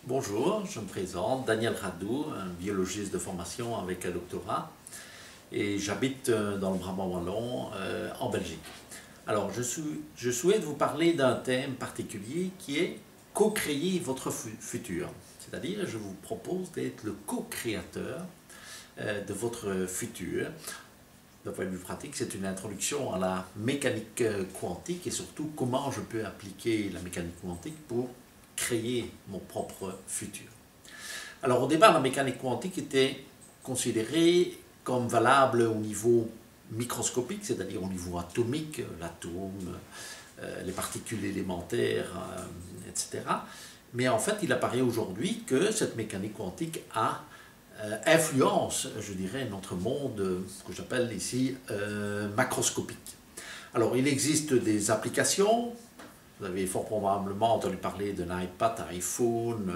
Bonjour, je me présente, Daniel Radou, un biologiste de formation avec un doctorat et j'habite dans le Brabant wallon en Belgique. Alors je souhaite vous parler d'un thème particulier qui est co-créer votre futur. C'est-à-dire je vous propose d'être le co-créateur de votre futur. D'un point de vue pratique, c'est une introduction à la mécanique quantique et surtout comment je peux appliquer la mécanique quantique pour créer mon propre futur. Alors au départ, la mécanique quantique était considérée comme valable au niveau microscopique, c'est-à-dire au niveau atomique, l'atome, les particules élémentaires, etc. Mais en fait, il apparaît aujourd'hui que cette mécanique quantique a influence, je dirais, notre monde que j'appelle ici macroscopique. Alors, il existe des applications. Vous avez fort probablement entendu parler d'un iPad, iPhone,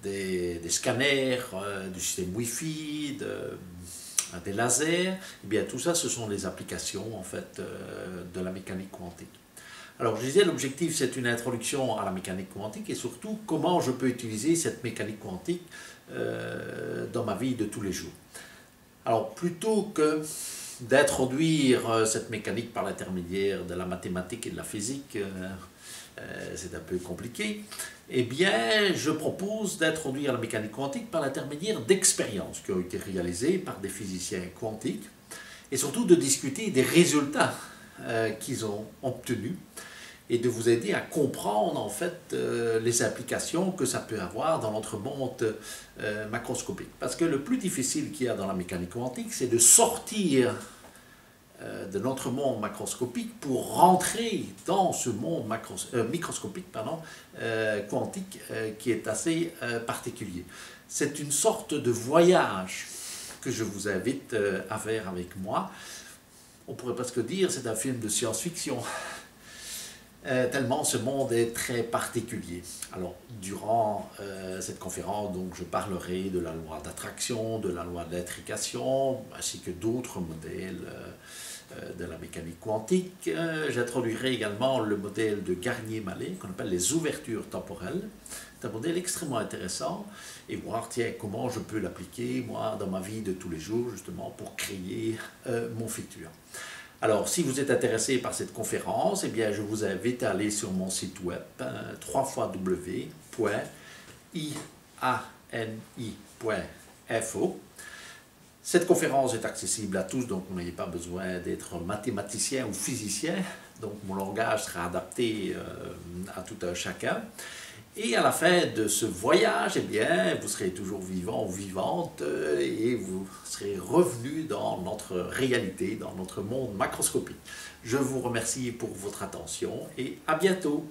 des scanners, du système Wi-Fi, des lasers. Eh bien, tout ça, ce sont les applications en fait de la mécanique quantique. Alors, je disais, l'objectif, c'est une introduction à la mécanique quantique et surtout comment je peux utiliser cette mécanique quantique dans ma vie de tous les jours. Alors, plutôt que d'introduire cette mécanique par l'intermédiaire de la mathématique et de la physique, c'est un peu compliqué, eh bien, je propose d'introduire la mécanique quantique par l'intermédiaire d'expériences qui ont été réalisées par des physiciens quantiques et surtout de discuter des résultats qu'ils ont obtenus et de vous aider à comprendre en fait les implications que ça peut avoir dans notre monde macroscopique. Parce que le plus difficile qu'il y a dans la mécanique quantique, c'est de sortir de notre monde macroscopique pour rentrer dans ce monde microscopique quantique qui est assez particulier. C'est une sorte de voyage que je vous invite à faire avec moi. On pourrait presque dire c'est un film de science-fiction. Tellement ce monde est très particulier. Alors, durant cette conférence, donc, je parlerai de la loi d'attraction, de la loi de l'intrication, ainsi que d'autres modèles de la mécanique quantique. J'introduirai également le modèle de Garnier-Mallet, qu'on appelle les ouvertures temporelles. C'est un modèle extrêmement intéressant, et voir, tiens, comment je peux l'appliquer, moi, dans ma vie de tous les jours, justement, pour créer mon futur. Alors, si vous êtes intéressé par cette conférence, eh bien, je vous invite à aller sur mon site web, www.iani.fo. Cette conférence est accessible à tous, donc vous n'avez pas besoin d'être mathématicien ou physicien. Donc, mon langage sera adapté à tout un chacun. Et à la fin de ce voyage, eh bien, vous serez toujours vivant ou vivante et vous serez revenu dans notre réalité, dans notre monde macroscopique. Je vous remercie pour votre attention et à bientôt.